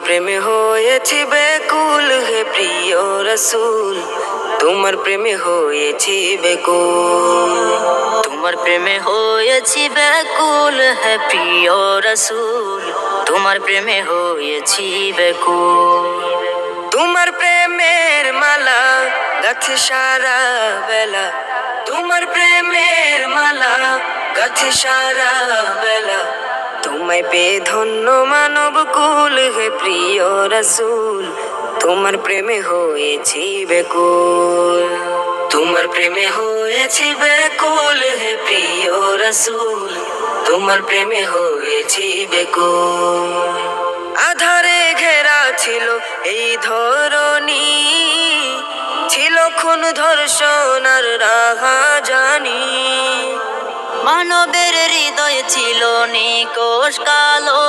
প্রেমে হয়েছি বেকুল হে প্রিয় রসুল, তোমার প্রেমে হয়েছি বেকুল। তোমার প্রেমে হয়েছি বেকুল হে প্রিয় রসুল, তোমার প্রেমে হয়েছি বেকুল। তোমার প্রেমের মালা গাছে সারা বেলা, তোমার প্রেমের মালা গাছে সারা বেলা, তোমায় পেয়ে ধন্য মানব কুল হে প্রিয় রসুল, তোমার প্রেমে হয়েছি বেকুল। তোমার প্রেমে হয়েছি বেকুল হে প্রিয় রসুল, তোমার প্রেমে হয়েছি বেকুল। আধারে ঘেরা ছিল এই ধরণী, ছিল খুন ধর্ষণ আর রাহাজানি। মানবের হৃদয় ছিল নিকষ কালো,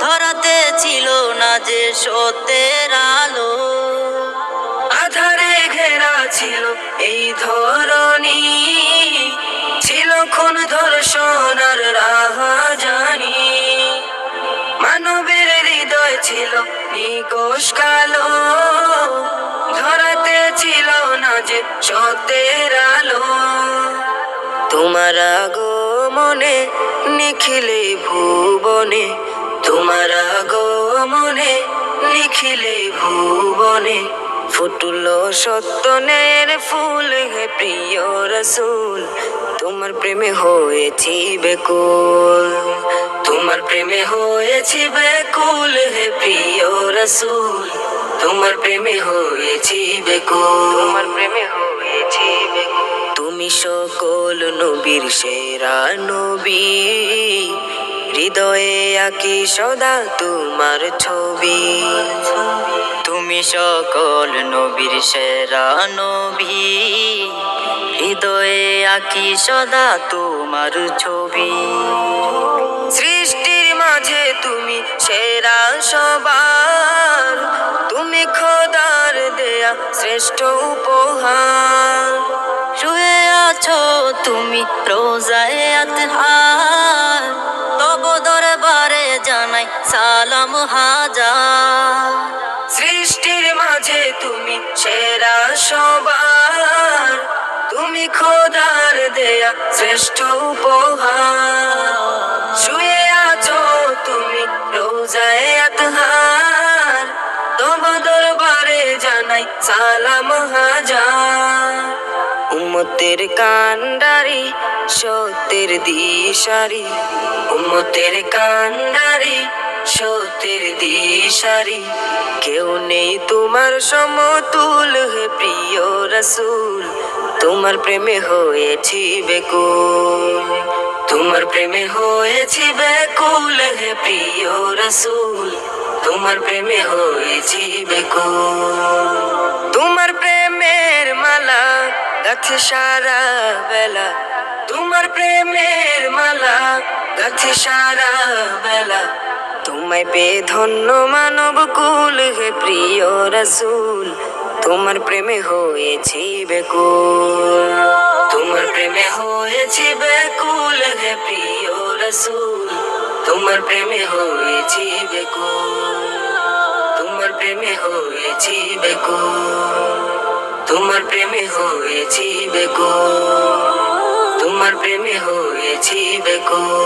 ধরাতে ছিল না যে সত্যের আলো। আধারে ঘেরা ছিল এই ধরণী, ছিল খুন ধর্ষণ আর রাহাজানি। মানবের হৃদয় ছিল নিকষ কালো, ধরাতে ছিল না যে সত্যের আলো। তোমার আগমনে নিখিলে ভুবনে, তোমার আগমনে নিখিলে ভুবনে, ফুটল সত্যনের ফুল হে প্রিয় রসুল, তোমার প্রেমে হয়েছি বেকুল। তোমার প্রেমে হয়েছি বেকুল হে প্রিয় রসুল, তোমার প্রেমে হয়েছি বেকুল। তোমার প্রেমে হয়েছি বেকুল। তুমি সকল নবীর সেরা নবী, হৃদয়ে আঁকি সদা তোমার ছবি। তুমি সকল নবীর সেরা নবী, হৃদয়ে আঁকি সদা তোমার ছবি। সৃষ্টির মাঝে তুমি সেরা সবার, তুমি খোদার দেয়া শ্রেষ্ঠ উপহার। শুয়ে আছো তুমি রোজায় আতহার, তব দরবারে জানাই সালাম হাজার। সৃষ্টির মাঝে তুমি সেরা সবার, তুমি খোদার দেয়া শ্রেষ্ঠ উপহার। শুয়ে আছো তুমি রোজায় আতহার, তব দরবারে জানাই সালাম হাজার। উম্মতের কান্ডারি সত্যের দিশারি, উম্মতের কান্ডারি সত্যের দিশারি, কেউ নেই তোমার সমতুল হে প্রিয় রসুল, তোমার প্রেমে হয়েছি বেকুল। তোমার প্রেমে হয়েছি বেকুল হে প্রিয় রসুল, তোমার প্রেমে হয়েছি বেকুল। তোমার প্রেমের মালা গাছে সারা বেলা, তোমার প্রেমের মালা গাছে সারা বেলা, তোমায় পেয়ে ধন্য মানব কুল হে প্রিয় রসুল, তোমার প্রেমে হয়েছি বেকুল। তোমার প্রেমে হয়েছি বেকুল হে প্রিয় রসুল, তোমার প্রেমে হয়েছি বেকুল। তোমার প্রেমে হয়েছি বেকুল। তোমার প্রেমে হয়েছি বেকুল। তোমার প্রেমে হয়েছি বেকুল।